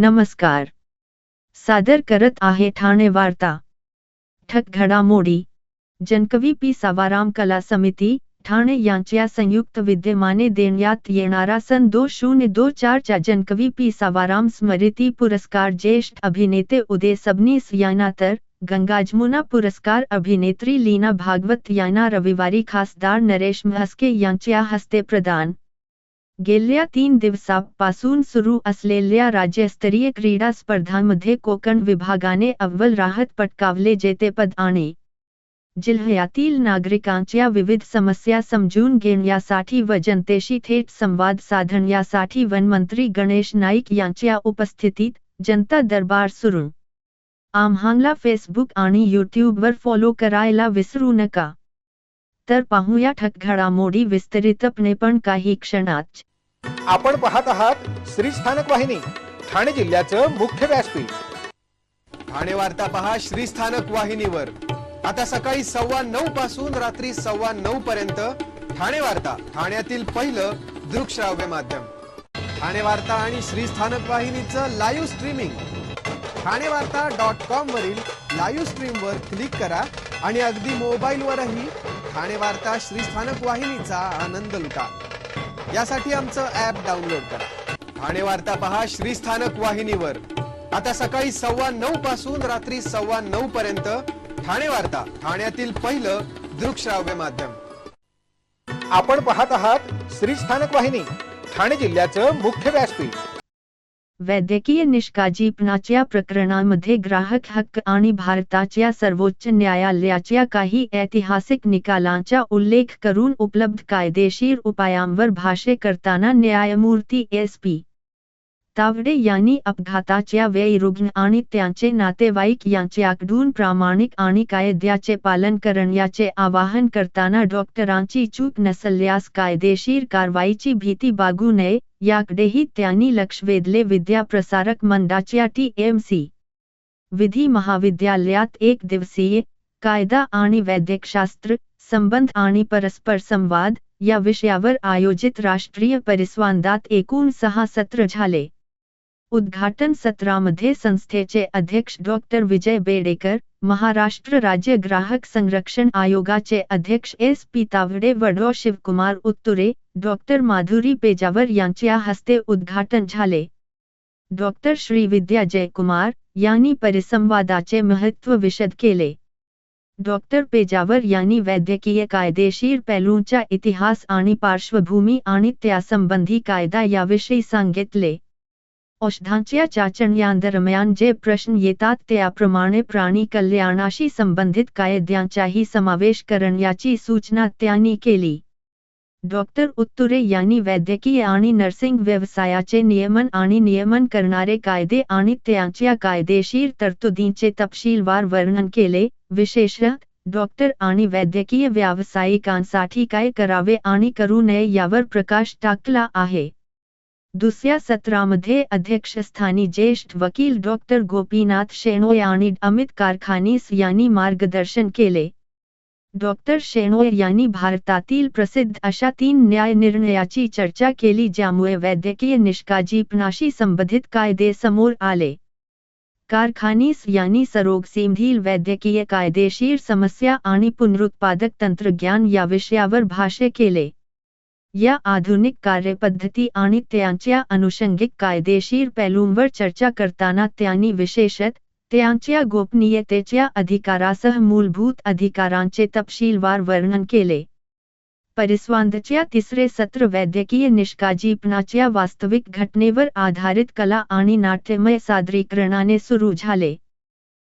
नमस्कार. सादर करत आहे ठाणे वार्ता. ठक घडामोडी. जनकवी पी सावाराम कला समिती ठाणे यांच्या संयुक्त विद्यमाने देण्यात येणारा सन 2024 चा जनकवी पी सावाराम स्मृती पुरस्कार ज्येष्ठ अभिनेते उदय सबनीस यांना तर गंगाजमुना पुरस्कार अभिनेत्री लीना भागवत यांना रविवारी खासदार नरेश म्हस्के यांच्या हस्ते प्रदान. गेल्या 3 दिवसांपासून सुरू असलेल्या राज्यस्तरीय क्रीडा स्पर्धांमध्ये कोकण विभागाने अव्वल राहत पटकावले जेतेपद आणि जिल्ह्यातील नागरिकांच्या विविध समस्या समजून घेण्यासाठी व जनतेशी थेट संवाद साधण्यासाठी वनमंत्री गणेश नाईक यांच्या उपस्थितीत जनता दरबार सुरू. आम्हाला फेसबुक आणि यूट्यूबवर फॉलो करायला विसरू नका. तर पाहूया ठक घडामोडी विस्तारितपणे पण काही क्षणात. आपण पाहत आहात श्री स्थानक वाहिनी, ठाणे जिल्ह्याचं मुख्य व्यासपीठ. ठाणे वार्ता पहा श्री स्थानक वाहिनीवर. आता सकाळी 9:15 पासून रात्री 9:15 पर्यंत ठाणे वार्ता, ठाण्यातील पहिलं दृकश्राव्य माध्यम. ठाणे वार्ता आणि श्री स्थानक वाहिनीचं लाईव्ह स्ट्रीमिंग ठाणेवार्ता.com वरील लाईव्ह स्ट्रीमवर क्लिक करा आणि अगदी मोबाईलवरही ठाणे वार्ता श्री स्थानक वाहिनीचा आनंद लुटा. यासाठी आमचं ॲप डाउनलोड करा. ठाणे वार्ता पहा श्री स्थानक वाहिनीवर. आता सकाळी 9:15 पासून रात्री 9:15 पर्यंत ठाणे वार्ता, ठाण्यातील पहिलं दृकश्राव्य माध्यम. आपण पाहत आहात श्री स्थानक वाहिनी, ठाणे जिल्ह्याचं मुख्य व्यासपीठ. वैद्यकीय निष्काळजीपणाच्या प्रकरणांमध्ये ग्राहक हक्क आणि भारताच्या सर्वोच्च न्यायालयाच्या काही ऐतिहासिक निकालांचा उल्लेख करून उपलब्ध कायदेशीर उपायांवर भाष्य करताना न्यायमूर्ती एस.पी. तावडे यांनी अपघाताच्या वेळी रुग्ण आणि त्यांचे नातेवाईक यांच्याकडून प्रामाणिक आणि कायद्याचे पालन करण्याचे आवाहन करताना डॉक्टरांची चूक नसल्यास कायदेशीर कारवाईची भीती बाळगू नये याकडेही त्यांनी लक्ष वेधले. विद्याप्रसारक मंडळाच्या टी.एम.सी. विधी महाविद्यालयात 1 दिवसीय कायदा आणि वैद्यकशास्त्र संबंध आणि परस्पर संवाद या विषयावर आयोजित राष्ट्रीय परिसंवादात एकूण 6 सत्र झाले. उद्घाटन सत्रामध्ये संस्थेचे अध्यक्ष डॉक्टर विजय बेडेकर, महाराष्ट्र राज्य ग्राहक संरक्षण आयोगाचे अध्यक्ष एस.पी. तावडे व डॉ. शिवकुमार उत्तुरे, डॉक्टर माधुरी पेजावर यांच्या हस्ते उद्घाटन झाले. डॉक्टर श्रीविद्या जयकुमार यांनी परिसंवादाचे महत्त्व विशद केले. डॉक्टर पेजावर यांनी वैद्यकीय कायदेशीर पैलूंचा इतिहास आणि पार्श्वभूमी आणि त्यासंबंधी कायदा याविषयी सांगितले. औषधांच्या चाचण्यांदरम्यान जे प्रश्न येतात त्याप्रमाणे प्राणी कल्याणाशी संबंधित कायद्यांचाही समावेश करण्याची सूचना त्यांनी केली. डॉक्टर उत्तुरे यांनी वैद्यकीय आणि नर्सिंग व्यवसायाचे नियमन आणि नियमन करणारे कायदे आणि त्यांच्या कायदेशीर तरतुदींचे तपशीलवार वर्णन केले. विशेषतः डॉक्टर आणि वैद्यकीय व्यावसायिकांसाठी काय करावे आणि करू नये यावर प्रकाश टाकला आहे. दुसऱ्या सत्रामध्ये अध्यक्षस्थानी ज्येष्ठ वकील डॉक्टर गोपीनाथ शेणोय आणि अमित कारखानीस यांनी मार्गदर्शन केले. डॉक्टर शेणोय यांनी भारतातील प्रसिद्ध अशा 3 न्याय निर्णयाची चर्चा केली ज्यामुळे वैद्यकीय निष्काळजीपणाशी संबंधित कायदे समोर आले. कारखानीस यांनी सरोगसीमधील वैद्यकीय कायदेशीर समस्या आणि पुनरुत्पादक तंत्रज्ञान या विषयावर भाष्य केले. या आधुनिक कार्यपद्धती आणि त्यांच्या अनुषंगिक कायदेशीर पैलूंवर चर्चा करताना त्यांनी विशेषतः त्यांच्या गोपनीयतेच्या अधिकारासह मूलभूत अधिकारांचे तपशीलवार वर्णन केले. परिसंवादाचे तिसरे सत्र वैद्यकीय निष्काळजीपणाच्या वास्तविक घटनेवर आधारित कला आणि नाट्यमय सादरीकरणाने सुरू झाले.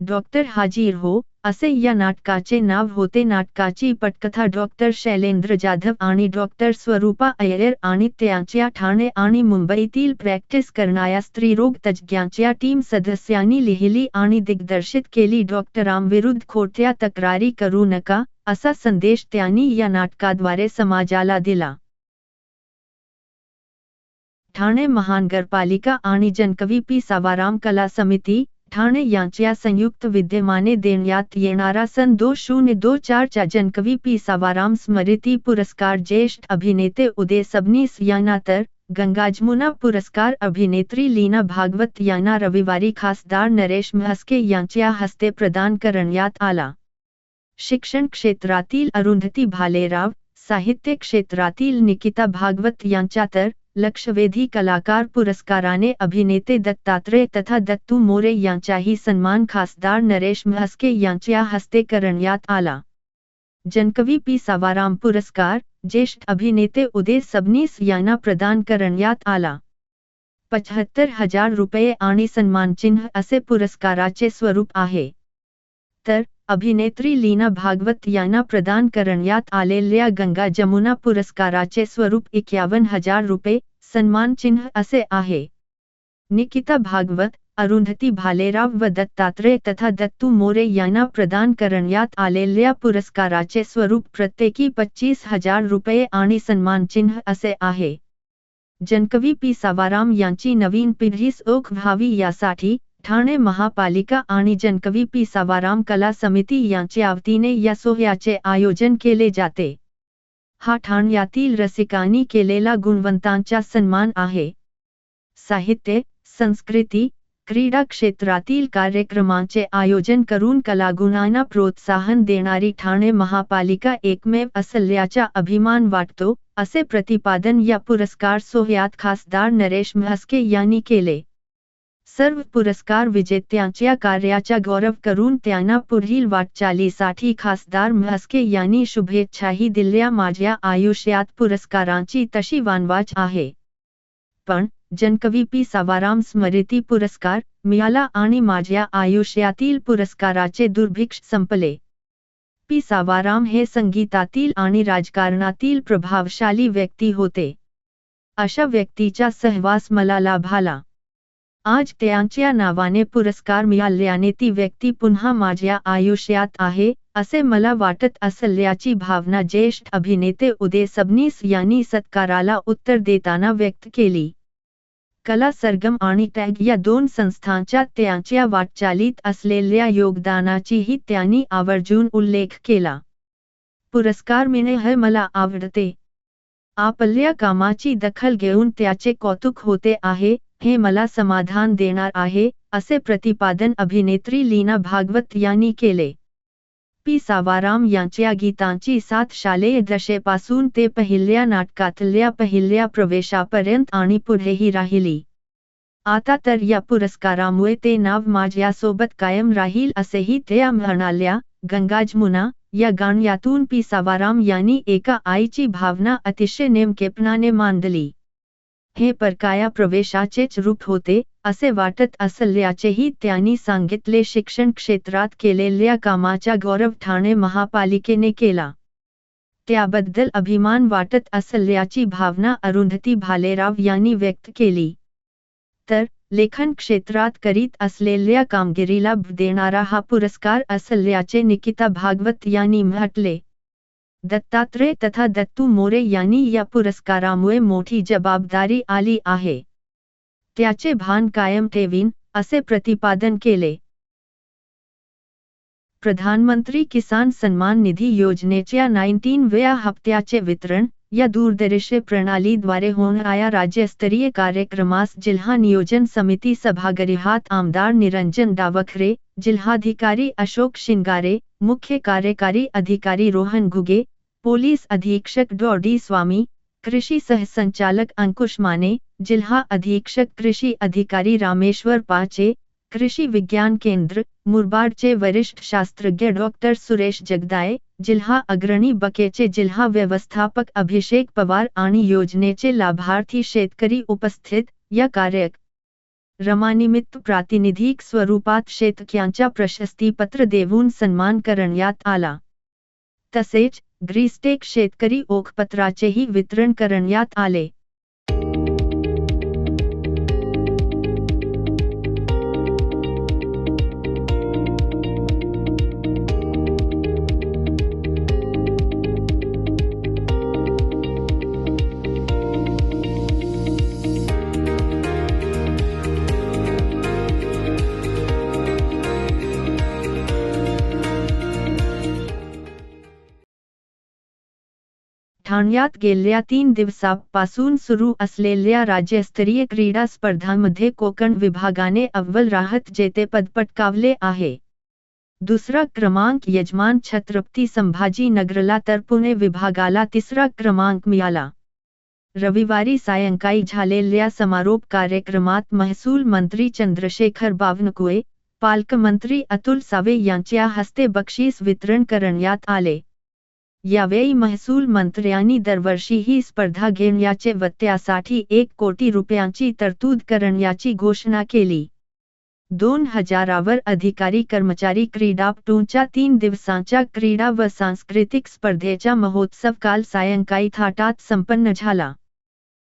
डॉक्टर हाजीर हो असे या नाटकाचे नाव होते. नाटकाची पटकथा डॉक्टर शैलेंद्र जाधव आणि डॉक्टर स्वरूपा अय्यर आणि त्यांच्या ठाणे आणि मुंबईतील प्रॅक्टिस करणाऱ्या स्त्रीरोग तज्ज्ञांच्या टीम सदस्यांनी लिहिली आणि दिग्दर्शित केली. डॉक्टरांविरुद्ध खोट्या तक्रारी करू नका असा संदेश त्यांनी या नाटकाद्वारे समाजाला दिला. ठाणे महानगरपालिका आणि जनकवी पी सावाराम कला समिती ठाणे यांच्या संयुक्त विद्यमाने देण्यात येणारा सन 2024 चा जनकवी पी सावाराम स्मृती पुरस्कार ज्येष्ठ अभिनेते उदय सबनीस यांना तर गंगा जमुना पुरस्कार अभिनेत्री लीना भागवत यांना रविवारी खासदार नरेश म्हस्के यांच्या हस्ते प्रदान करण्यात आला. शिक्षण क्षेत्रातील अरुंधती भालेराव, साहित्य क्षेत्रातील निकिता भागवत यांच्या तर लक्षवेधी कलाकार पुरस्काराने अभिनेते दत्तात्रय तथा दत्तू मोरे यांचाही सन्मान खासदार नरेश म्हस्के यांच्या हस्ते करण्यात आला. जनकवी पी सावाराम पुरस्कार ज्येष्ठ अभिनेते उदय सबनीस यांना प्रदान करण्यात आला. 75,000 रुपये आणि सन्मानचिन्ह असे पुरस्काराचे स्वरूप आहे. तर अभिनेत्री लीना भागवत यांना प्रदान करण्यात आलेल्या गंगा जमुना पुरस्काराचे स्वरूप 51,000 रुपये, सन्मानचिन्ह असे आहे. निकिता भागवत, अरुंधती भालेराव व दत्तात्रय तथा दत्तू मोरे यांना प्रदान करण्यात आलेल्या पुरस्काराचे स्वरूप प्रत्येकी 25,000 रुपये आणि सन्मानचिन्ह असे आहे. जनकवी पी सावाराम यांची नवीन पिढीस ओळख व्हावी यासाठी ठाणे महापालिका आणि जनकवी पी सावाराम कला समिती यांच्या वतीने या सोहळ्याचे आयोजन केले जाते. हा ठाण्यातील रसिकांनी केलेला गुणवंतांचा सन्मान आहे. साहित्य, संस्कृती, क्रीडा क्षेत्रातील कार्यक्रमांचे आयोजन करून कलागुणांना प्रोत्साहन देणारी ठाणे महापालिका एकमेव असल्याचा अभिमान वाटतो, असे प्रतिपादन या पुरस्कार सोहळ्यात खासदार नरेश म्हस्के यांनी केले. सर्व पुरस्कार विजेत्यांच्या कार्याचा गौरव करून त्यांना पुढील वाटचालीसाठी खासदार म्हस्के यांनी शुभेच्छाही दिल्या. माझ्या आयुष्यात पुरस्कारांची तशी वानवाच आहे, पण जनकवी पी सावाराम स्मृती पुरस्कार मिळाला आणि माझ्या आयुष्यातील पुरस्काराचे दुर्भिक्ष संपले. पी सावाराम हे संगीतातील आणि राजकारणातील प्रभावशाली व्यक्ती होते. अशा व्यक्तीचा सहवास मला लाभला. आज त्यांच्या नावाने पुरस्कार मिळाल्याने ती व्यक्ती पुन्हा माझ्या आयुष्यात आहे, असे मला वाटत असल्याची भावना ज्येष्ठ अभिनेते उदय सबनीस यांनी सत्काराला उत्तर देताना व्यक्त केली. कला सरगम आणि टॅग या दोन संस्थांच्या त्यांच्या वाटचालीत असलेल्या योगदानाचीही त्यांनी आवर्जून उल्लेख केला. पुरस्कार मिळणे मला आवडते. आपल्या कामाची दखल घेऊन त्याचे कौतुक होते आहे, हे मला समाधान देणार आहे, असे प्रतिपादन अभिनेत्री लीना भागवत यांनी केले. पी सावाराम यांच्या गीतांची साथ शालेय दशेपासून ते पहिल्या नाटकातल्या पहिल्या प्रवेशापर्यंत आणि पुढेही राहिली. आता तर या पुरस्कारामुळे ते नाव माझ्यासोबत कायम राहील असेही त्या म्हणाल्या. गंगा जमुना या गाण्यातून पी सावाराम यांनी एका आईची भावना अतिशय नेमकेपणाने मांडली. हे परकाया प्रवेशाचेच रूप होते, असे वाटत असल्याचेही त्यांनी सांगितले. शिक्षण क्षेत्रात केलेल्या कामाचा गौरव ठाणे महापालिकेने केला, त्याबद्दल अभिमान वाटत असल्याची भावना अरुंधती भालेराव यांनी व्यक्त केली. तर लेखन क्षेत्रात करीत असलेल्या कामगिरीला देणारा हा पुरस्कार असल्याचे निकिता भागवत यांनी म्हटले. दत्तात्रय तथा दत्तू मोरे यांनी या पुरस्कारामुळे मोठी जबाबदारी आली आहे, त्याचे भान कायम ठेवीन, असे प्रतिपादन केले. प्रधानमंत्री किसान सन्मान निधी योजनेच्या 19व्या हप्त्याचे वितरण या दूरदृश्य प्रणालीद्वारे होणाऱ्या राज्यस्तरीय कार्यक्रमास जिल्हा नियोजन समिती सभागृहात आमदार निरंजन डावखरे, जिल्हाधिकारी अशोक शिंगारे, मुख्य कार्यकारी अधिकारी रोहन घुगे, पोलीस अधीक्षक डी स्वामी, कृषी सहसंचालक अंकुश माने, जिल्हा अधीक्षक कृषी अधिकारी रामेश्वर पाचे, कृषी विज्ञान केंद्र मुरबाडचे वरिष्ठ शास्त्रज्ञ डॉक्टर सुरेश जगदाळे, जिल्हा अग्रणी बकेचे जिल्हा व्यवस्थापक अभिषेक पवार आणि योजनेचे लाभार्थी शेतकरी उपस्थित. या कार्यक्रमानिमित्त प्रातिनिधिक स्वरूपात शेतकऱ्यांच्या प्रशस्तीपत्र देऊन सन्मान करण्यात आला. तसेच ग्रीस्टेक शेतकरी ओळखपत्राचेही वितरण करण्यात आले. ठाण्यात गेल्या 3 दिवसांपासून सुरू असलेल्या राज्यस्तरीय क्रीडा स्पर्धांमध्ये कोकण विभागाने अव्वल राहत जेतेपद पटकावले आहे. दुसरा क्रमांक यजमान छत्रपती संभाजीनगरला तर पुणे विभागाला तिसरा क्रमांक मिळाला. रविवारी सायंकाळी झालेल्या समारोप कार्यक्रमात महसूल मंत्री चंद्रशेखर बावनकुळे, पालकमंत्री अतुल सावे यांच्या हस्ते बक्षीस वितरण करण्यात आले. यावेळी महसूल मंत्र्यांनी दरवर्षी ही स्पर्धा घेण्याचे व त्यासाठी 1 कोटी रुपयांची तरतूद करण्याची घोषणा केली. 2000 अधिकारी कर्मचारी क्रीडापटूंच्या 3 दिवसांच्या क्रीडा व सांस्कृतिक स्पर्धेचा महोत्सव काल सायंकाळी थाटात संपन्न झाला.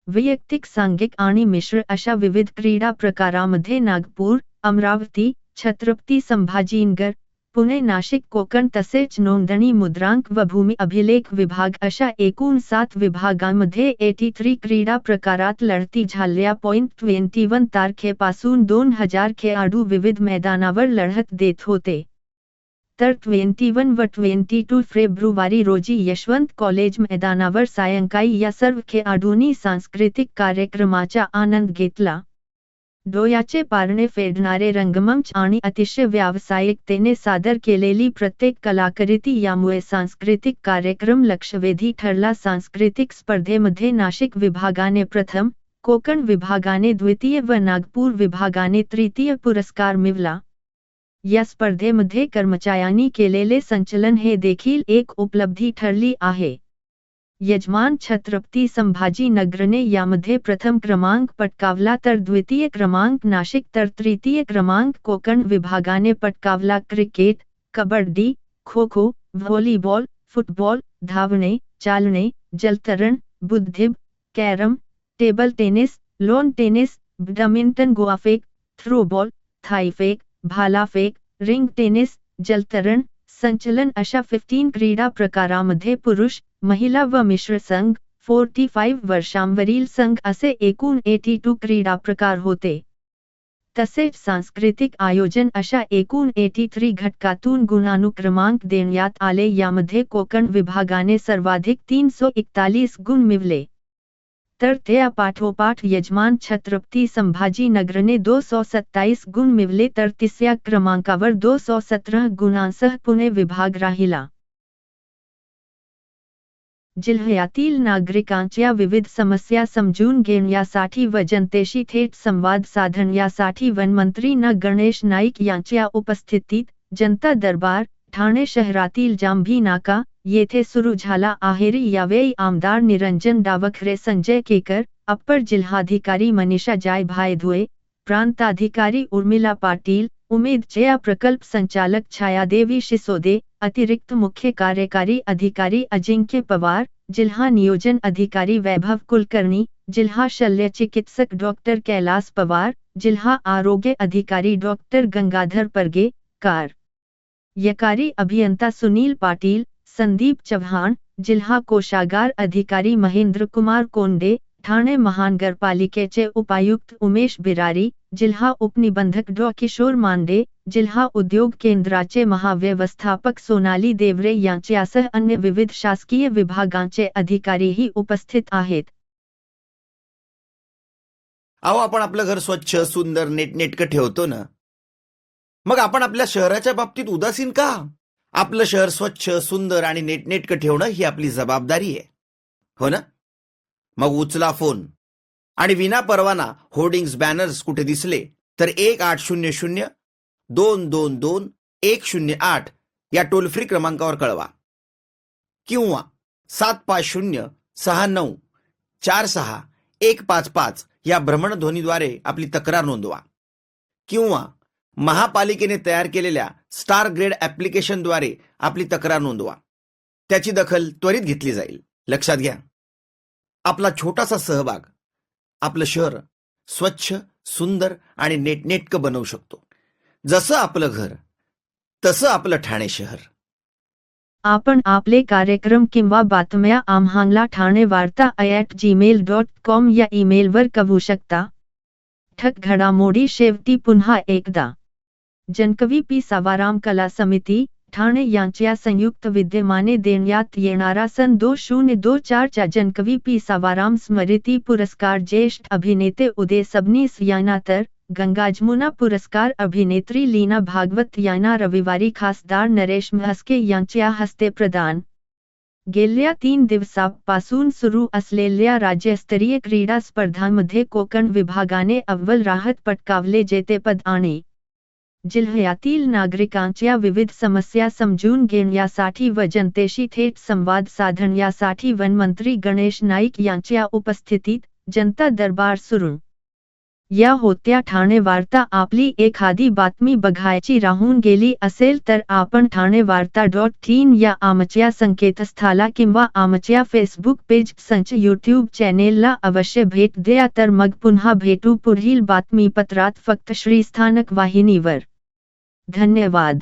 वैयक्तिक, सांघिक आणि मिश्र अशा विविध क्रीडा प्रकारामध्ये नागपूर, अमरावती, छत्रपती संभाजीनगर, पुणे, नाशिक, कोकण तसेच नोंदणी, मुद्रांक व भूमी अभिलेख विभाग अशा एकूण 7 विभागांमध्ये 83 क्रीडा प्रकारात लढती झाल्या. 21 तारखेपासून 2000 खेळाडू विविध मैदानावर लढत देत होते. तर 21 व 22 फेब्रुवारी रोजी यशवंत कॉलेज मैदानावर सायंकाळी या सर्व खेळाडूंनी सांस्कृतिक कार्यक्रमाचा आनंद घेतला. डोळ्याचे पारणे फेडणारे रंगमंच आणि अतिशय व्यावसायिकतेने सादर केलेली प्रत्येक कलाकृती यामुळे सांस्कृतिक कार्यक्रम लक्षवेधी ठरला. सांस्कृतिक स्पर्धेमध्ये नाशिक विभागाने प्रथम, कोकण विभागाने द्वितीय व नागपूर विभागाने तृतीय पुरस्कार मिळवला. या स्पर्धेमध्ये कर्मचाऱ्यांनी केलेले संचलन हे देखील एक उपलब्धी ठरली आहे. यजमान छत्रपती संभाजीनगरने यामध्ये प्रथम क्रमांक पटकावला तर द्वितीय क्रमांक नाशिक तर तृतीय क्रमांक कोकण विभागाने पटकावला. Cricket, kabaddi, kho kho, volleyball, football, धावणे, चालणे, जलतरण, बुद्धिबळ, carrom, table tennis, lawn tennis, badminton, गोळाफेक, थ्रोबॉल, थाळीफेक, भालाफेक, रिंग टेनिस, जलतरण, संचलन अशा 15 क्रीडा प्रकारामध्ये पुरुष, महिला व मिश्र संघ, 45 वर्षांवरील संघ असे एकूण 82 क्रीडा प्रकार होते. तसेच सांस्कृतिक आयोजन अशा एकूण 83 घटकातून गुणानुक्रमांक देण्यात आले. यामध्ये कोकण विभागाने सर्वाधिक 341 गुण मिळवले. तर त्या पाठोपाठ यजमान छत्रपती संभाजीनगरने 227 गुण मिळवले तर तिसऱ्या क्रमांकावर 217 गुणांसह पुणे विभाग राहिला. जिल्ह्यातील नागरिकांच्या विविध समस्या समजून घेण्यासाठी व जनतेशी थेट संवाद साधण्यासाठी वनमंत्री गणेश नाईक यांच्या उपस्थितीत जनता दरबार, ठाणे शहरातील जांभी नाका येथे सुरू झाला आहे. यावेळी आमदार निरंजन डावखरे, संजय केकर, अप्पर जिल्हाधिकारी मनीषा जायभायधुळे, प्रांताधिकारी उर्मिला पाटील, उमेदच्या प्रकल्प संचालक छायादेवी शिसोदे, अतिरिक्त मुख्य कार्यकारी अधिकारी अजिंक्य पवार, जिल्हा नियोजन अधिकारी वैभव कुलकर्णी, जिल्हा शल्य चिकित्सक डॉक्टर कैलास पवार, जिल्हा आरोग्य अधिकारी डॉक्टर गंगाधर परगे, कार्यकारी अभियंता सुनील पाटील, संदीप चव्हाण, जिल्हा कोषागार अधिकारी महेंद्र कुमार कोंडे, ठाणे महानगरपालिकेचे उपायुक्त उमेश बिरारी, जिल्हा उपनिबंधक डॉ किशोर मांडे, जिल्हा उद्योग केंद्राचे महाव्यवस्थापक सोनाली देवरे यांच्यासह अन्य विविध शासकीय विभागांचे अधिकारीही उपस्थित आहेत. अहो, आपण आपलं घर स्वच्छ, सुंदर, नेटनेटकं ठेवतो ना, मग आपण आपल्या शहराच्या बाबतीत उदासीन का? आपलं शहर स्वच्छ, सुंदर आणि नेटनेटकं ठेवणं ही आपली जबाबदारी आहे, हो ना? मग उचला फोन आणि विना परवाना होर्डिंग्स, बॅनर्स कुठे दिसले तर 1800-222-108 या टोल फ्री क्रमांकावर कळवा किंवा 75069464155 या भ्रमणध्वनीद्वारे आपली तक्रार नोंदवा किंवा महापालिकेने तयार केलेल्या स्टार ग्रेड ॲप्लिकेशनद्वारे आपली तक्रार नोंदवा. त्याची दखल त्वरित घेतली जाईल. लक्षात घ्या, आपला छोटासा सहभाग आपलं शहर स्वच्छ, सुंदर आणि नेटनेटकं बनवू शकतो. जसं आपलं घर तसं आपलं ठाणे शहर. आपण आपले कार्यक्रम किंवा बातम्या आम्हाला ठाणेवार्ता@gmail.com या ईमेलवर कळवू शकता. ठक घडामोडी शेवटी पुन्हा एकदा. जनकवी पी. सावाराम कला समिती, ठाणे यांच्या संयुक्त विद्यमाने देण्यात येणारा सन 2024चा जनकवी पी सावाराम स्मृती पुरस्कार ज्येष्ठ अभिनेते उदय सबनीस यांना तर गंगा-जमुना पुरस्कार अभिनेत्री लीना भागवत यांना रविवारी खासदार नरेश म्हस्के यांच्या हस्ते प्रदान. गेल्या 3 दिवसांपासून सुरू असलेल्या राज्यस्तरीय क्रीडा स्पर्धांमध्ये कोकण विभागाने अव्वल राहत पटकावले. जेतेपद आणि जिल्ह्यातील नागरिकांच्या विविध समस्या समजून घेण्यासाठी व जनतेशी थेट संवाद साधण्यासाठी वनमंत्री गणेश नाईक यांच्या उपस्थितीत जनता दरबार सुरू. या होत्या ठाणे वार्ता. आपली एखादी बातमी बघायची राहून गेली असेल तर आपण ठाणेवार्ता.in या आमच्या संकेतस्थळाला किंवा आमच्या फेसबुक पेज संच यूट्यूब चॅनेलला अवश्य भेट द्या. तर मग पुन्हा भेटू पुढील बातमीपत्रात फक्त श्रीस्थानक वाहिनीवर. धन्यवाद.